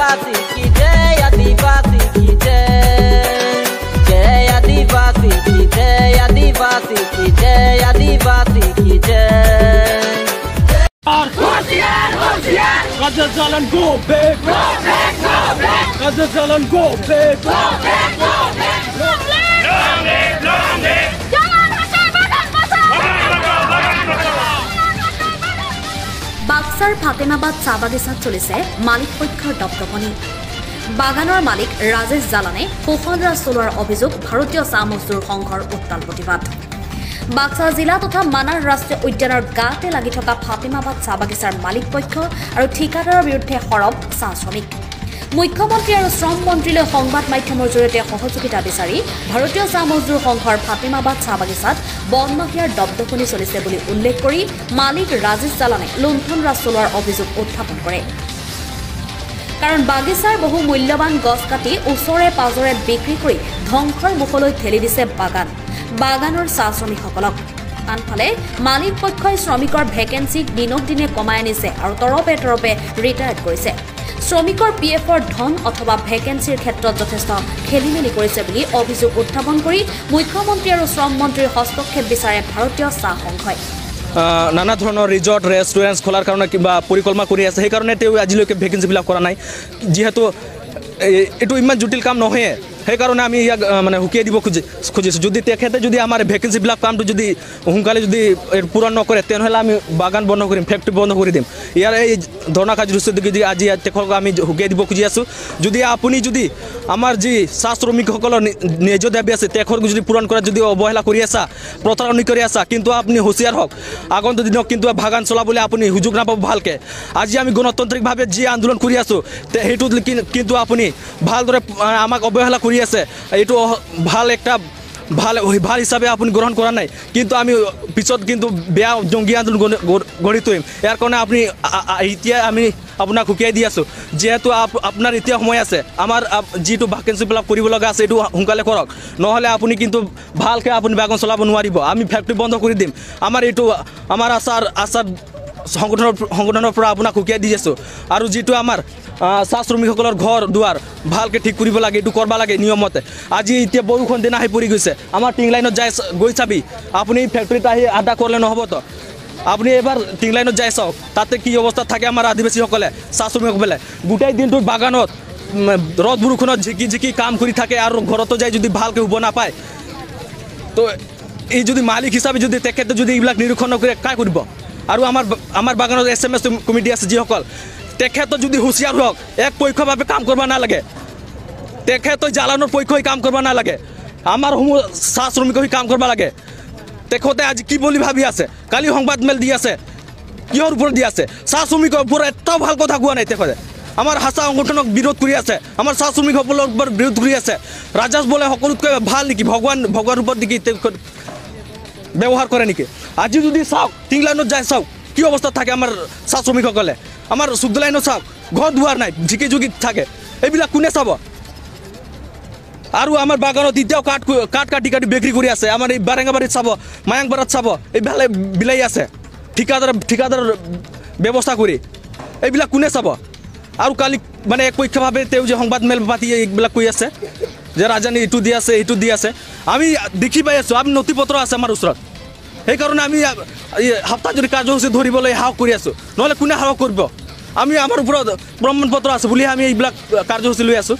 आदिवासी की जय, आदिवासी की जय, जय आदिवासी की जय, आदिवासी की जय, आदिवासी की जय। होशियार होशियार Gaza Zalan go back go back go back Gaza Zalan go back go back go back long live jangan hati bagan basa বাক্সাৰ ফাতেমাবাদ চাহ বাগিচাত চলিছে মালিক পক্ষৰ দপদপনি বাগানৰ মালিক ৰাজেশ জালানে শোষণৰাজ চলোৱাৰ অভিযোগ ভাৰতীয় চাহ মজদুৰ সংঘৰ উত্তাল প্ৰতিবাদ বাক্সা জিলা তথা মানাহ ৰাষ্ট্ৰীয় উদ্যানৰ গাতে লাগি থকা ফাতেমাবাদ চাহ বাগিচাৰ মালিক পক্ষ আৰু ঠিকাদাৰৰ বিৰুদ্ধে সৰব চাহ শ্ৰমিক মুখ্যমন্ত্ৰী আৰু শ্ৰম মন্ত্ৰীলৈ সংবাদ মাধ্যমৰ জৰিয়তে সহযোগিতা বিচাৰি ভাৰতীয় চাহ মজদুৰ সংঘৰ ফাতেমাবাদ চাহ বাগিচাত বনমাফিয়াৰ দপদপনি চলিছে বুলি উল্লেখ কৰি মালিক ৰাজেশ জালানে লুণ্ঠন ৰাজ চলোৱাৰ অভিযোগ উত্থাপন কৰে কাৰণ বাগিচাৰ বহু মূল্যৱান গছ কাটি ওচৰে পাজৰে বিক্ৰী কৰি ধ্বংসৰ মুখলৈ ঠেলি দিছে বাগানৰ চাহ শ্ৰমিকসকলক আনফালে মালিক পক্ষই শ্ৰমিকৰ ভেকেন্সি দিনক দিনে কমাই আনিছে আৰু তৰপে ৰিটায়াৰ্ড কৰিছে শ্ৰমিকৰ পিএফৰ ধন অথবা ভেকেন্সিৰ ক্ষেত্ৰত যথেষ্ট খেলিমেলি কৰিছে বুলি অভিযোগ উত্থাপন কৰি মুখ্যমন্ত্ৰী আৰু শ্ৰম মন্ত্ৰীৰ হস্তক্ষেপ বিচাৰে ভাৰতীয় চাহ সংঘই নানা ধৰণৰ ৰিজৰ্ট ৰেষ্টুৰেণ্ট খোলাৰ কাৰণে কিবা পৰিকল্পনা কৰি আছে সেইকাৰণে তেওঁ আজিলৈকে ভেকেন্সিবিলাক কৰা নাই যিহেতু এইটো ইমান জটিল কাম নহয় সেইকাৰণে আমি ইয়াক মানে হুকিয়াই দিব খুজিছোঁ যদি তেখেতে যদি আমাৰ ভেকেন্সিবিলাক কামটো যদি সোনকালে যদি পূৰণ নকৰে তেনেহ'লে আমি বাগান বন্ধ কৰিম ফেক্টৰী বন্ধ কৰি দিম ইয়াৰ এই ধৰ্ণা কাৰ্যসূচী যদি আজি তেখেতক আমি হুকিয়াই দিব খুজি আছোঁ যদি আপুনি যদি আমাৰ যি চাহ শ্ৰমিকসকলৰ ন্যায্য দাবী আছে তেখেতক যদি পূৰণ কৰাত যদি অৱহেলা কৰি আছা প্ৰতাৰণি কৰি আছা কিন্তু আপুনি হুঁচিয়াৰ হওক আগন্তুক দিনক কিন্তু বাগান চলাবলৈ আপুনি সুযোগ নাপাব ভালকৈ আজি আমি গণতান্ত্ৰিকভাৱে যি আন্দোলন কৰি আছোঁ সেইটোত কিন্তু আপুনি ভালদৰে আমাক অৱহেলা কৰি আছে এইটো ভাল একটা ভাল হিচাপে আপুনি গ্ৰহণ কৰা নাই কিন্তু আমি পিছত কিন্তু বেয়া জংগী আন্দোলন গঢ়ি তুলিম ইয়াৰ কাৰণে আপুনি এতিয়া আমি আপোনাক হুকিয়াই দি আছোঁ যিহেতু আপোনাৰ এতিয়া সময় আছে আমাৰ যিটো ভেকেন্সিবিলাক কৰিব লগা আছে এইটো সোনকালে কৰক নহ'লে আপুনি কিন্তু ভালকৈ আপুনি বাগান চলাব নোৱাৰিব আমি ফেক্টৰী বন্ধ কৰি দিম আমাৰ এইটো আমাৰ আচাৰ সংগঠনৰ পৰা আপোনাক হুকিয়াই দি আছোঁ আৰু যিটো আমাৰ চাহ শ্ৰমিকসকলৰ ঘৰ দুৱাৰ ভালকৈ ঠিক কৰিব লাগে এইটো কৰিব লাগে নিয়মতে আজি এতিয়া বৰষুণ দিন আহি পৰি গৈছে আমাৰ টিং লাইনত গৈ চাবি আপুনি ফেক্টৰীত আহি আড্ডা কৰিলে নহ'বতো আপুনি এবাৰ টিং লাইনত যাই চাওক তাতে কি অৱস্থাত থাকে আমাৰ আদিবাসীসকলে চাহ শ্ৰমিকসকলে গোটেই দিনটোত বাগানত ৰ'দ বৰষুণত ঝিকি কাম কৰি থাকে আৰু ঘৰতো যাই যদি ভালকৈ শুব নাপায় তো এই যদি মালিক হিচাপে যদি তেখেতে যদি এইবিলাক নিৰীক্ষণ নকৰে কাই কৰিব আৰু আমাৰ বাগানত SMS কমিটি আছে যিসকল তেখেত যদি হুঁচিয়াৰ হওক এক পক্ষভাৱে কাম কৰিব নালাগে তেখেত জালানৰ পক্ষ হৈ কাম কৰিব নালাগে আমাৰ সমূহ চাহ শ্ৰমিক হৈ কাম কৰিব লাগে তেখেতে আজি কি বুলি ভাবি আছে কালি সংবাদ মেল দি আছে কিহৰ ওপৰত দি আছে চাহ শ্ৰমিকৰ ওপৰত এটাও ভাল কথা কোৱা নাই তেখেতে আমাৰ হাঁচা সংগঠনক বিৰোধ কৰি আছে আমাৰ চাহ শ্ৰমিকসকলৰ ওপৰত বিৰোধ কৰি আছে ৰাজেশ বোলে সকলোতকৈ ভাল নেকি ভগৱান ৰূপত নেকি ব্যৱহাৰ কৰে নেকি আজি যদি চাওক টিং লাইনত যাই চাওক কি অৱস্থাত থাকে আমাৰ চাহ শ্ৰমিকসকলে আমাৰ চুগদ লাইনত চাওক ঘৰ দুৱাৰ নাই ঝিকি থাকে এইবিলাক কোনে চাব আৰু আমাৰ বাগানত এতিয়াও কাটি বিক্ৰী কৰি আছে আমাৰ এই বাৰেঙাবাৰীত চাব মায়াংবাৰীত চাব এইফালে বিলাই আছে ঠিকাদাৰ ব্যৱস্থা কৰি এইবিলাক কোনে চাব আৰু কালি মানে একপক্ষভাৱে তেওঁ যে সংবাদ মেল পাতি এইবিলাক কৈ আছে যে ৰাজানী এইটো দি আছে আমি দেখি পাই আছোঁ আমি নথি পত্ৰ আছে আমাৰ ওচৰত সেইকাৰণে আমি সপ্তাহজুৰি কাৰ্যসূচী ধৰিবলৈ সাহস কৰি আছোঁ নহ'লে কোনে সাহস কৰিব আমি আমাৰ ওপৰত প্ৰমাণ পত্ৰ আছে বুলি আমি এইবিলাক কাৰ্যসূচী লৈ আছোঁ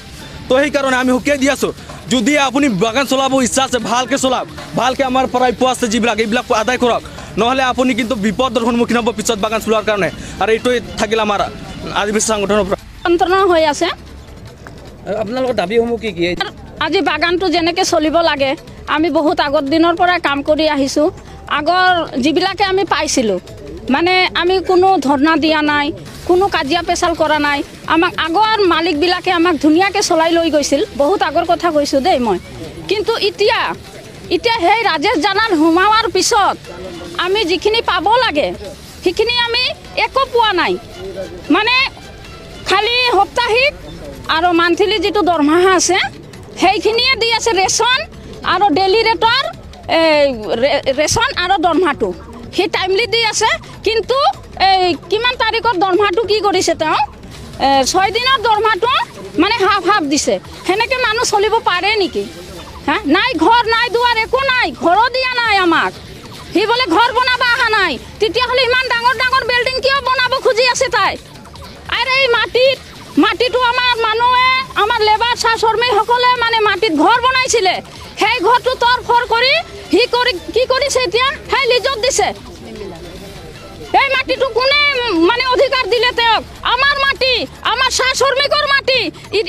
তো সেইকাৰণে আমি হুকিয়াই দি আছোঁ যদি আপুনি বাগান চলাব ইচ্ছা আছে ভালকৈ চলাওক ভালকৈ আমাৰ প্ৰাপ্য আছে এইবিলাক আদায় কৰক নহ'লে আপুনি কিন্তু বিপদৰ সন্মুখীন হ'ব পিছত বাগান চলোৱাৰ কাৰণে আৰু এইটোৱে থাকিল আমাৰ আদিবাসী সংগঠনৰ পৰা যন্ত্ৰণা হৈ আছে আপোনালোকৰ দাবীসমূহ কি আজি বাগানটো যেনেকৈ চলিব লাগে আমি বহুত আগৰ দিনৰ পৰা কাম কৰি আহিছোঁ আগৰ যিবিলাকে আমি পাইছিলোঁ মানে আমি কোনো ধৰ্ণা দিয়া নাই কোনো কাজিয়া পেচাল কৰা নাই আমাক আগৰ মালিকবিলাকে আমাক ধুনীয়াকৈ চলাই লৈ গৈছিল বহুত আগৰ কথা কৈছোঁ দেই মই কিন্তু এতিয়া সেই ৰাজেশ জালান সোমাৱাৰ পিছত আমি যিখিনি পাব লাগে সেইখিনি আমি একো পোৱা নাই মানে খালি সাপ্তাহিক আৰু মান্থলি যিটো দৰমহা আছে সেইখিনিয়ে দি আছে ৰেচন আৰু ডেইলি ৰেটৰ ৰেচন আৰু দৰমহাটো সেই টাইমলি দি আছে কিন্তু কিমান তাৰিখৰ দৰমহাটো কি কৰিছে তেওঁ 6 দিনৰ দৰমহাটো মানে হাফ হাফ দিছে সেনেকৈ মানুহ চলিব পাৰে নেকি হা নাই ঘৰ নাই দুৱাৰ একো নাই ঘৰো দিয়া নাই আমাক সি বোলে ঘৰ বনাব অহা নাই তেতিয়াহ'লে ইমান ডাঙৰ ডাঙৰ বিল্ডিং কিয় বনাব খুজি আছে তাই আৰু এই মাটিটো আমাৰ মানুহে আমাৰ লেবাৰ চাহ শ্ৰমিকসকলে মানে মাটিত ঘৰ বনাইছিলে সেই ঘৰটো তৰফৰ কৰি সি কি কৰিছে এতিয়া সেই লিজত দিছে এই মাটিটো কোনে মানে অধিকাৰ দিলে তেওঁক আমাৰ মাটি আমাৰ চাহ শ্ৰমিকৰ মাটি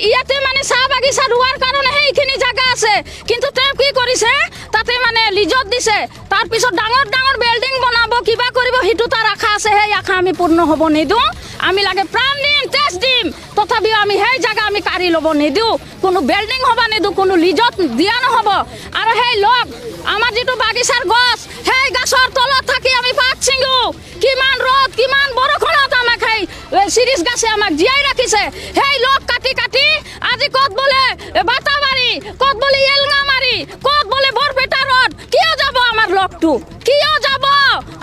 ইয়াতে মানে চাহ বাগিচা ৰোৱাৰ কাৰণে সেইখিনি জাগা আছে কিন্তু তেওঁ কি কৰিছে তাতে মানে লিজত দিছে তাৰপিছত ডাঙৰ ডাঙৰ বিল্ডিং বনাব কিবা কৰিব সেইটো তাৰ আশা আছে সেই আশা আমি পূৰ্ণ হ'ব নিদিওঁ আমি লাগে প্ৰাণ দিম তেজ দিম তথাপিও আমি সেই জাগা আমি কাঢ়ি ল'ব নিদিওঁ কোনো বিল্ডিং হ'ব নিদিওঁ কোনো লিজত দিয়া নহ'ব আৰু সেই লগ আমাৰ যিটো বাগিচাৰ গছ সেই গছৰ তলত থাকি আমি পাত ছিঙো কিমান ৰ'দ কিমান বৰষুণত আমাক সেই চিৰিজ গাছে আমাক জীয়াই ৰাখিছে সেই লগ কাটি কাটি আজি ক'ত বোলে বাটাবাৰী ক'ত বোলে এলঙামাৰী ক'ত বোলে বৰপেটা ৰ'দ কিয় যাব আমাৰ লগটো কিয় যাব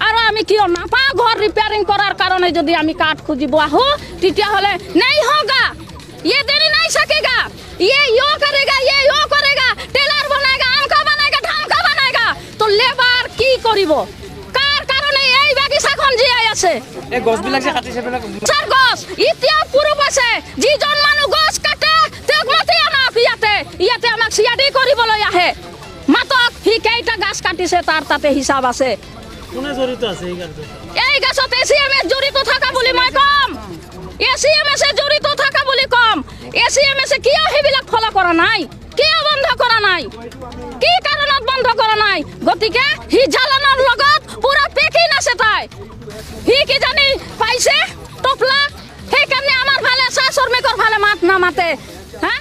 আৰু আমি কিয় নাপাওঁ ঘৰ ৰিপেয়াৰিং কৰাৰ কাৰণে যদি আমি কাঠ খুজিব আহোঁ তেতিয়াহ'লে নাই হোগা ये देरी नहीं सकेगा ये यो करेगा ये यो करेगा टेलर बनाएगा आमका बनाएगा ढामका बनाएगा तो लेबर की करिब कार कारणे এই বাগিচাখন জীয়াই আছে এই গছবিলাক যে কাটিছে বেলা চাৰ গছ ইতিয়া পুৰুপ আছে যিজন মানুহ গছ কাটে তেওঁক মাতি আনক ইয়াতে আমাক সিয়াদি কৰিবলৈ আহে মাতক সি কেইটা গছ কাটিছে তাৰ তাতে হিচাপ আছে কোনে জড়িত আছে এই গাছটো এই গছত এসিএমএস জড়িত থাকা বুলি মই কম এসিএমএস জড়িত থাকা বুলি কম এসিএমএস কিয় হেবিলাক ফলো কৰা নাই কিয় বন্ধ কৰা নাই কি কাৰণত বন্ধ কৰা নাই গতিকে হি জালানৰ লগত পুৰা পেকিন আছে তাই হি কি জানি পাইছে টপলা সেইকাৰণে আমাৰ ভালে চাহ শ্ৰমিকৰ ভালে মাত নামাতে হা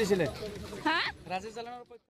দিছিলে হা ৰাজেশ জালানৰ